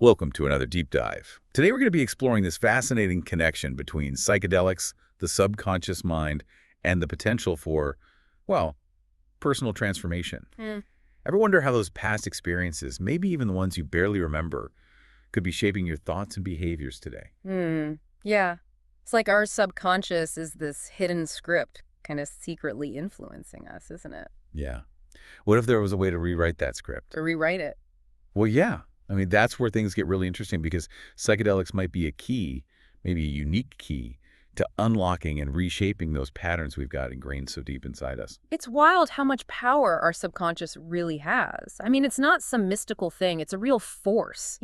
Welcome to another deep dive. Today we're going to be exploring this fascinating connection between psychedelics, the subconscious mind, and the potential for, well, personal transformation. Hmm. Ever wonder how those past experiences, maybe even the ones you barely remember, could be shaping your thoughts and behaviors today? Yeah. It's like our subconscious is this hidden script kind of secretly influencing us, isn't it? Yeah. What if there was a way to rewrite that script? Or rewrite it. Well, yeah. I mean, that's where things get really interesting because psychedelics might be a key, maybe a unique key, to unlocking and reshaping those patterns we've got ingrained so deep inside us. It's wild how much power our subconscious really has. I mean, it's not some mystical thing. It's a real force,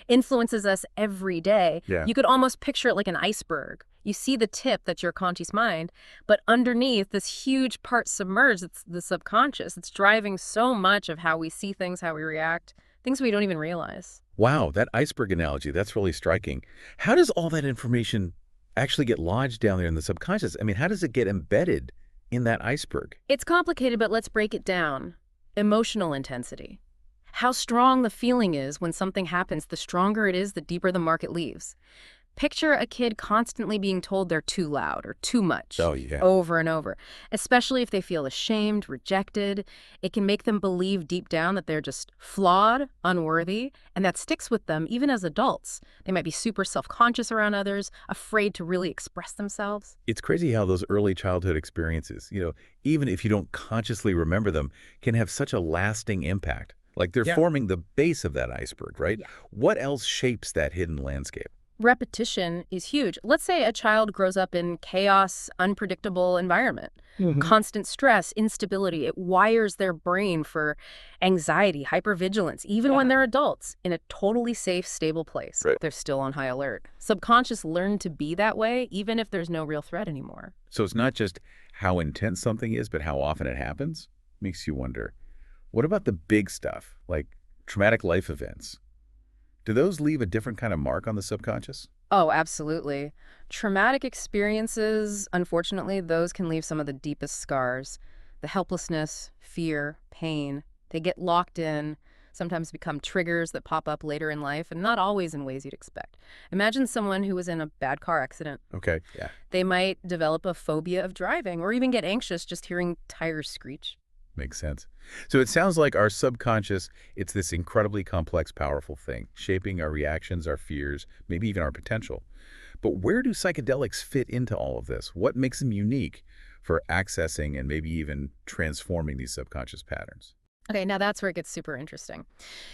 Influences us every day. Yeah. You could almost picture it like an iceberg. You see the tip, that's your conscious mind, but underneath this huge part submerged, it's the subconscious. It's driving so much of how we see things, how we react, things we don't even realize. Wow, that iceberg analogy, that's really striking. How does all that information actually get lodged down there in the subconscious? I mean, how does it get embedded in that iceberg? It's complicated, but let's break it down. Emotional intensity. How strong the feeling is when something happens, the stronger it is, the deeper the mark it leaves. Picture a kid constantly being told they're too loud or too much, Oh, yeah. over and over, especially if they feel ashamed, rejected. It can make them believe deep down that they're just flawed, unworthy, and that sticks with them even as adults. They might be super self-conscious around others, afraid to really express themselves. It's crazy how those early childhood experiences, even if you don't consciously remember them, can have such a lasting impact. Like they're Yeah. forming the base of that iceberg, right? Yeah. What else shapes that hidden landscape? Repetition is huge. Let's say a child grows up in chaos, unpredictable environment, Mhm. constant stress, instability. It wires their brain for anxiety, hypervigilance, even when they're adults in a totally safe, stable place. Right. They're still on high alert. Subconscious learn to be that way, even if there's no real threat anymore. So it's not just how intense something is, but how often it happens? Makes you wonder. What about the big stuff, like traumatic life events? Do those leave a different kind of mark on the subconscious? Oh, absolutely. Traumatic experiences, unfortunately, those can leave some of the deepest scars. The helplessness, fear, pain, they get locked in, sometimes become triggers that pop up later in life, and not always in ways you'd expect. Imagine someone who was in a bad car accident. Okay, yeah. They might develop a phobia of driving or even get anxious just hearing tires screech. Makes sense. So it sounds like our subconscious, it's this incredibly complex, powerful thing, shaping our reactions, our fears, maybe even our potential. But where do psychedelics fit into all of this? What makes them unique for accessing and maybe even transforming these subconscious patterns? Okay, now that's where it gets super interesting.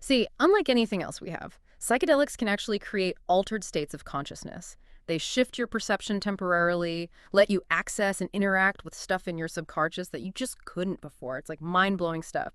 See, unlike anything else we have, psychedelics can actually create altered states of consciousness. They shift your perception temporarily, let you access and interact with stuff in your subconscious that you just couldn't before. It's like mind-blowing stuff.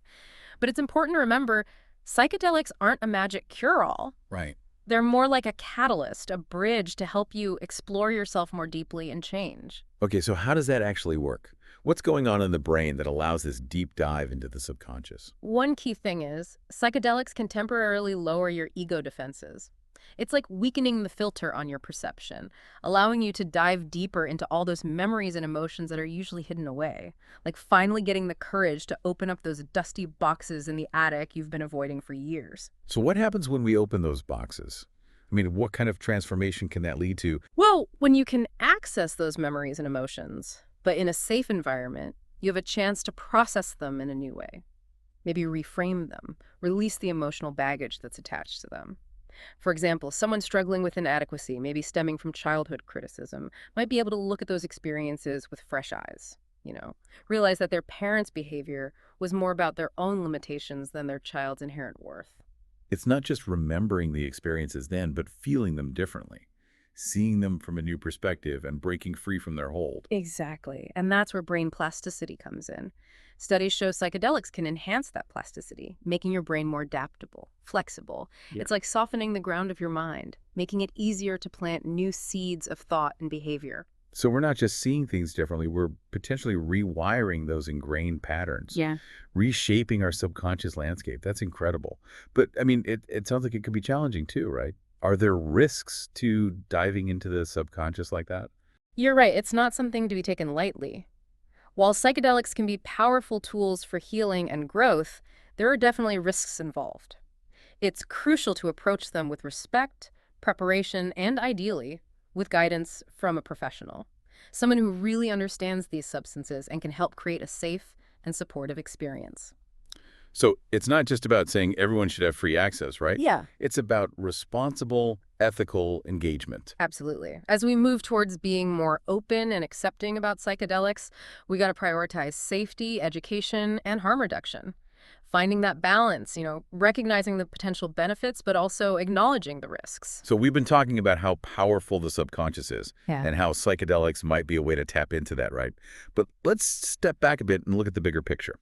But it's important to remember, psychedelics aren't a magic cure-all. Right. They're more like a catalyst, a bridge to help you explore yourself more deeply and change. Okay, so how does that actually work? What's going on in the brain that allows this deep dive into the subconscious? One key thing is, psychedelics can temporarily lower your ego defenses. It's like weakening the filter on your perception, allowing you to dive deeper into all those memories and emotions that are usually hidden away. Like finally getting the courage to open up those dusty boxes in the attic you've been avoiding for years. So what happens when we open those boxes? I mean, what kind of transformation can that lead to? Well, when you can access those memories and emotions, but in a safe environment, you have a chance to process them in a new way. Maybe reframe them, release the emotional baggage that's attached to them. For example, someone struggling with inadequacy, maybe stemming from childhood criticism, might be able to look at those experiences with fresh eyes, realize that their parents' behavior was more about their own limitations than their child's inherent worth. It's not just remembering the experiences then, but feeling them differently, seeing them from a new perspective and breaking free from their hold. Exactly. And that's where brain plasticity comes in. Studies show psychedelics can enhance that plasticity, making your brain more adaptable, flexible. Yeah. It's like softening the ground of your mind, making it easier to plant new seeds of thought and behavior. So we're not just seeing things differently, we're potentially rewiring those ingrained patterns, Yeah. reshaping our subconscious landscape. That's incredible. But I mean, it sounds like it could be challenging too, right? Are there risks to diving into the subconscious like that? You're right, it's not something to be taken lightly. While psychedelics can be powerful tools for healing and growth, there are definitely risks involved. It's crucial to approach them with respect, preparation, and ideally, with guidance from a professional. Someone who really understands these substances and can help create a safe and supportive experience. So it's not just about saying everyone should have free access, right? Yeah, It's about responsible, ethical engagement. absolutely. As we move towards being more open and accepting about psychedelics, we got to prioritize safety, education, and harm reduction. Finding that balance, recognizing the potential benefits, but also acknowledging the risks. So we've been talking about how powerful the subconscious is Yeah. and how psychedelics might be a way to tap into that, right? But let's step back a bit and look at the bigger picture.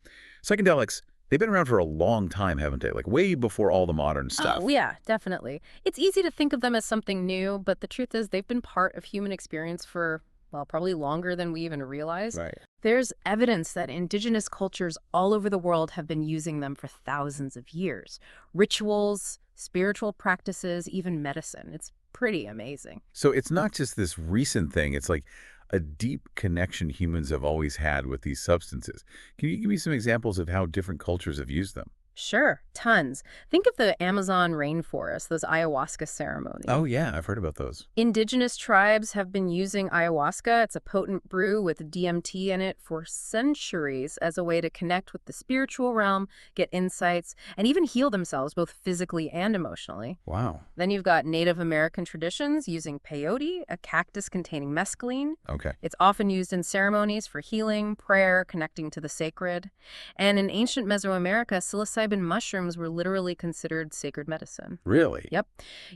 Psychedelics, they've been around for a long time, haven't they? Like way before all the modern Oh, stuff. yeah, definitely. It's easy to think of them as something new, but the truth is they've been part of human experience for, well, probably longer than we even realize. Right. There's evidence that indigenous cultures all over the world have been using them for thousands of years. Rituals, spiritual practices, even medicine. It's pretty amazing. So it's not just this recent thing. It's like a deep connection humans have always had with these substances. Can you give me some examples of how different cultures have used them? Sure, tons. Think of the Amazon rainforest, those ayahuasca Oh, ceremonies. yeah, I've heard about those. Indigenous tribes have been using ayahuasca. It's a potent brew with DMT in it for centuries as a way to connect with the spiritual realm, get insights, and even heal themselves both physically and emotionally. Wow. Then you've got Native American traditions using peyote, a cactus containing mescaline. Okay. It's often used in ceremonies for healing, prayer, connecting to the sacred. And in ancient Mesoamerica, psilocybin mushrooms were literally considered sacred medicine. Really? Yep.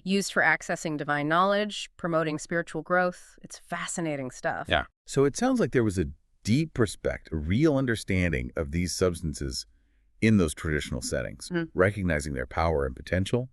Used for accessing divine knowledge, promoting spiritual growth. It's fascinating stuff. Yeah. So it sounds like there was a deep respect, a real understanding of these substances in those traditional settings, Mhm. recognizing their power and potential.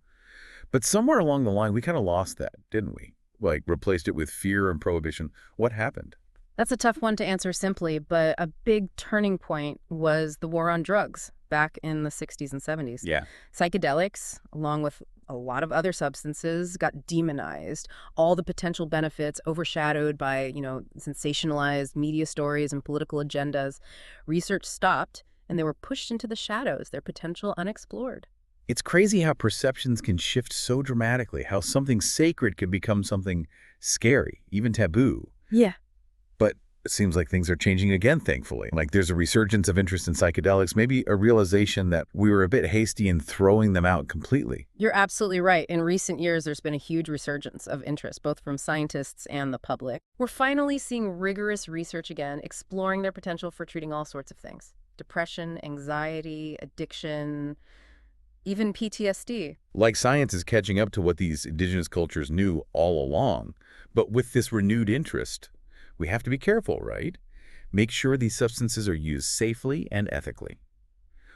But somewhere along the line, we kind of lost that, didn't we? Like replaced it with fear and prohibition. What happened? That's a tough one to answer simply, but a big turning point was the war on drugs back in the 60s and 70s. Yeah. Psychedelics, along with a lot of other substances, got demonized. All the potential benefits overshadowed by, sensationalized media stories and political agendas. Research stopped, and they were pushed into the shadows, their potential unexplored. It's crazy how perceptions can shift so dramatically, how something sacred can become something scary, even taboo. Yeah. But it seems like things are changing again, thankfully. Like there's a resurgence of interest in psychedelics, maybe a realization that we were a bit hasty in throwing them out completely. You're absolutely right. In recent years, there's been a huge resurgence of interest, both from scientists and the public. We're finally seeing rigorous research again, exploring their potential for treating all sorts of things. Depression, anxiety, addiction, even PTSD. Like science is catching up to what these indigenous cultures knew all along. But with this renewed interest, we have to be careful, right? Make sure these substances are used safely and ethically.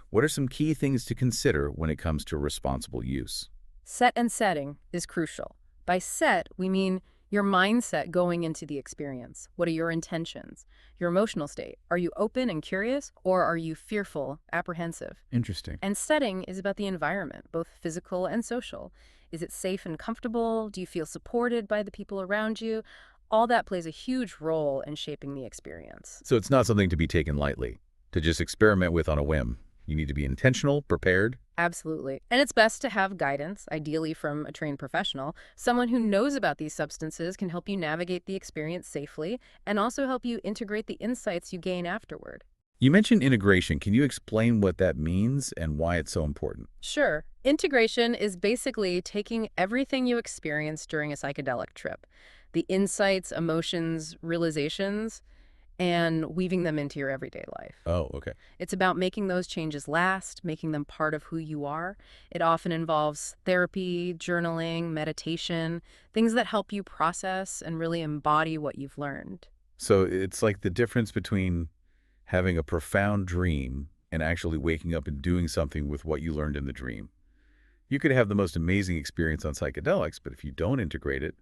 What are some key things to consider when it comes to responsible use? Set and setting is crucial. By set, we mean your mindset going into the experience. What are your intentions? Your emotional state. Are you open and curious, or are you fearful, apprehensive? Interesting. And setting is about the environment, both physical and social. Is it safe and comfortable? Do you feel supported by the people around you? All that plays a huge role in shaping the experience. So it's not something to be taken lightly, to just experiment with on a whim. You need to be intentional, prepared. Absolutely. And it's best to have guidance, ideally from a trained professional. Someone who knows about these substances can help you navigate the experience safely and also help you integrate the insights you gain afterward. You mentioned integration. Can you explain what that means and why it's so important? Sure. Integration is basically taking everything you experience during a psychedelic trip, the insights, emotions, realizations, and weaving them into your everyday life. Oh, okay. It's about making those changes last, making them part of who you are. It often involves therapy, journaling, meditation, things that help you process and really embody what you've learned. So it's like the difference between having a profound dream and actually waking up and doing something with what you learned in the dream. You could have the most amazing experience on psychedelics, but if you don't integrate it,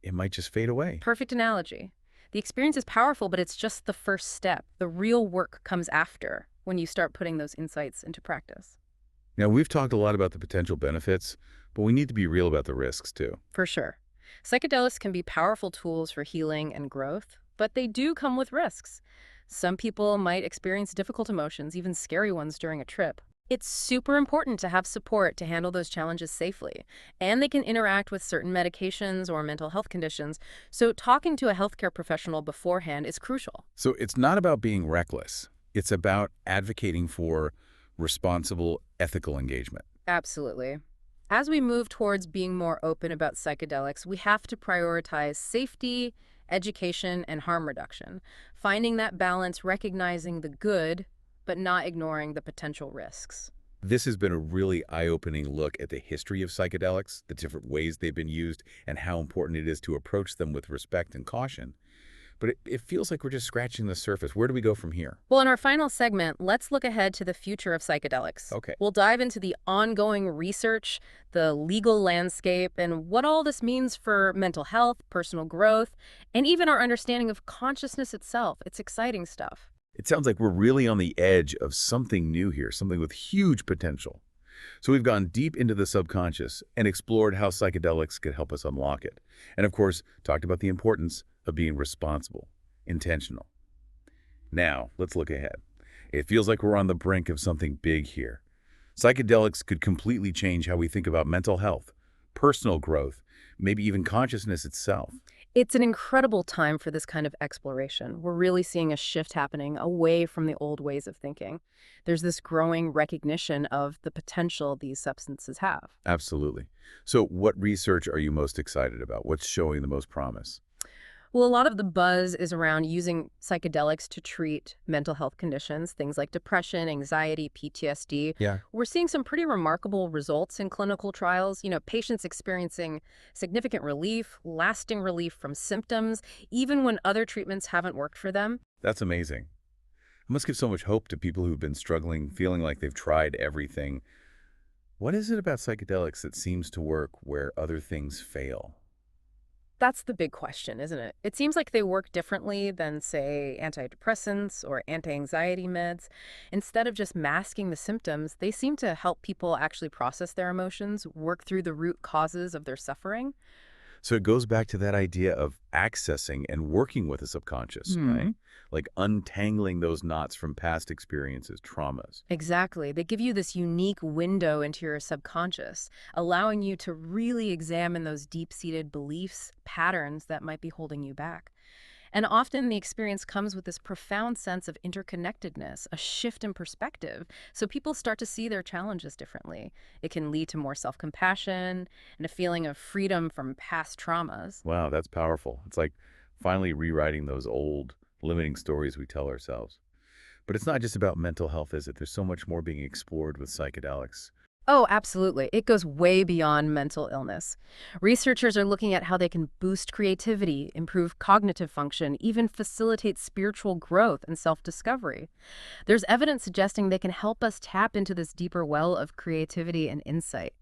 it might just fade away. Perfect analogy. The experience is powerful, but it's just the first step. The real work comes after, when you start putting those insights into practice. Now, we've talked a lot about the potential benefits, but we need to be real about the risks, too. For sure. Psychedelics can be powerful tools for healing and growth, but they do come with risks. Some people might experience difficult emotions, even scary ones, during a trip. It's super important to have support to handle those challenges safely, and they can interact with certain medications or mental health conditions, so talking to a healthcare professional beforehand is crucial. So it's not about being reckless. It's about advocating for responsible, ethical engagement. Absolutely. As we move towards being more open about psychedelics, we have to prioritize safety, education, and harm reduction, finding that balance, recognizing the good, but not ignoring the potential risks. This has been a really eye-opening look at the history of psychedelics, the different ways they've been used, and how important it is to approach them with respect and caution. But it feels like we're just scratching the surface. Where do we go from here? Well, in our final segment, let's look ahead to the future of psychedelics. Okay. We'll dive into the ongoing research, the legal landscape, and what all this means for mental health, personal growth, and even our understanding of consciousness itself. It's exciting stuff. It sounds like we're really on the edge of something new here, something with huge potential. So we've gone deep into the subconscious and explored how psychedelics could help us unlock it. And of course, talked about the importance of being responsible, intentional. Now, let's look ahead. It feels like we're on the brink of something big here. Psychedelics could completely change how we think about mental health, personal growth, maybe even consciousness itself. It's an incredible time for this kind of exploration. We're really seeing a shift happening away from the old ways of thinking. There's this growing recognition of the potential these substances have. Absolutely. So what research are you most excited about? What's showing the most promise? Well, a lot of the buzz is around using psychedelics to treat mental health conditions, things like depression, anxiety, PTSD. Yeah. We're seeing some pretty remarkable results in clinical trials. Patients experiencing significant relief, lasting relief from symptoms, even when other treatments haven't worked for them. That's amazing. It must give so much hope to people who've been struggling, feeling like they've tried everything. What is it about psychedelics that seems to work where other things fail? That's the big question, isn't it? It seems like they work differently than, say, antidepressants or anti-anxiety meds. Instead of just masking the symptoms, they seem to help people actually process their emotions, work through the root causes of their suffering. So it goes back to that idea of accessing and working with the subconscious, right? Like untangling those knots from past experiences, traumas. Exactly. They give you this unique window into your subconscious, allowing you to really examine those deep-seated beliefs, patterns that might be holding you back. And often the experience comes with this profound sense of interconnectedness, a shift in perspective. So people start to see their challenges differently. It can lead to more self-compassion and a feeling of freedom from past traumas. Wow, that's powerful. It's like finally rewriting those old limiting stories we tell ourselves. But it's not just about mental health, is it? There's so much more being explored with psychedelics. Oh, absolutely. It goes way beyond mental illness. Researchers are looking at how they can boost creativity, improve cognitive function, even facilitate spiritual growth and self-discovery. There's evidence suggesting they can help us tap into this deeper well of creativity and insight.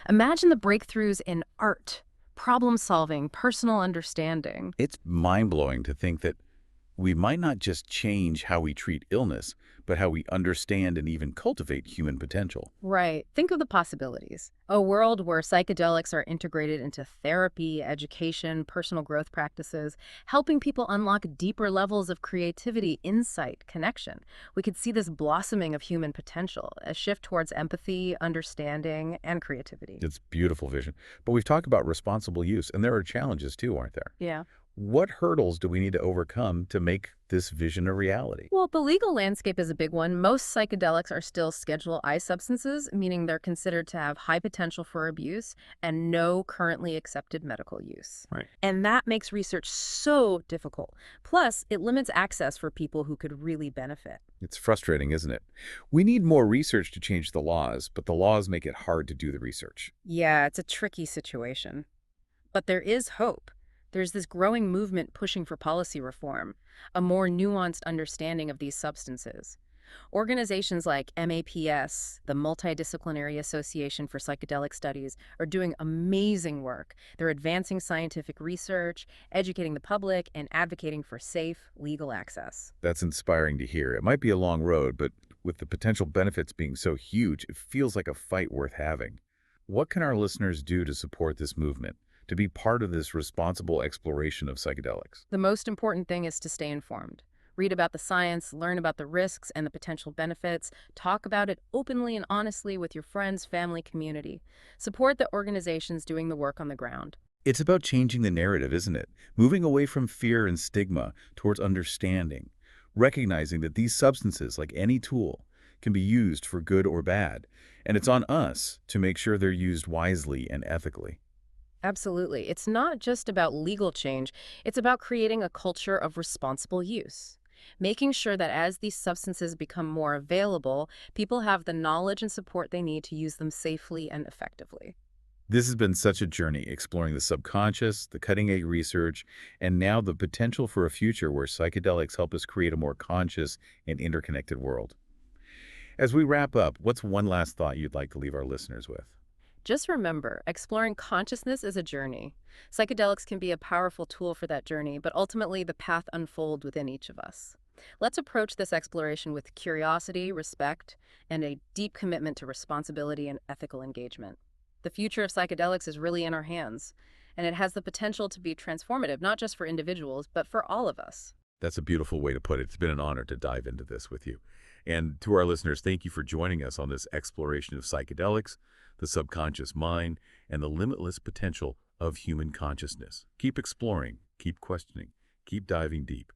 Imagine the breakthroughs in art, problem solving, personal understanding. It's mind-blowing to think that we might not just change how we treat illness, but how we understand and even cultivate human potential. Right. Think of the possibilities. A world where psychedelics are integrated into therapy, education, personal growth practices, helping people unlock deeper levels of creativity, insight, connection. We could see this blossoming of human potential, a shift towards empathy, understanding, and creativity. It's beautiful vision. But we've talked about responsible use, and there are challenges too, aren't there? Yeah. What hurdles do we need to overcome to make this vision a reality? Well, the legal landscape is a big one. Most psychedelics are still Schedule I substances, meaning they're considered to have high potential for abuse and no currently accepted medical use. Right. And that makes research so difficult. Plus, it limits access for people who could really benefit. It's frustrating, isn't it? We need more research to change the laws, but the laws make it hard to do the research. Yeah, it's a tricky situation. But there is hope. There's this growing movement pushing for policy reform, a more nuanced understanding of these substances. Organizations like MAPS, the Multidisciplinary Association for Psychedelic Studies, are doing amazing work. They're advancing scientific research, educating the public, and advocating for safe, legal access. That's inspiring to hear. It might be a long road, but with the potential benefits being so huge, it feels like a fight worth having. What can our listeners do to support this movement, to be part of this responsible exploration of psychedelics? The most important thing is to stay informed. Read about the science, learn about the risks and the potential benefits, talk about it openly and honestly with your friends, family, community. Support the organizations doing the work on the ground. It's about changing the narrative, isn't it? Moving away from fear and stigma towards understanding, recognizing that these substances, like any tool, can be used for good or bad, and it's on us to make sure they're used wisely and ethically. Absolutely. It's not just about legal change, it's about creating a culture of responsible use. Making sure that as these substances become more available, people have the knowledge and support they need to use them safely and effectively. This has been such a journey exploring the subconscious, the cutting-edge research, and now the potential for a future where psychedelics help us create a more conscious and interconnected world. As we wrap up, what's one last thought you'd like to leave our listeners with? Just remember, exploring consciousness is a journey. Psychedelics can be a powerful tool for that journey, but ultimately the path unfolds within each of us. Let's approach this exploration with curiosity, respect, and a deep commitment to responsibility and ethical engagement. The future of psychedelics is really in our hands, and it has the potential to be transformative, not just for individuals, but for all of us. That's a beautiful way to put it. It's been an honor to dive into this with you. And to our listeners, thank you for joining us on this exploration of psychedelics, the subconscious mind, and the limitless potential of human consciousness. Keep exploring, keep questioning, keep diving deep.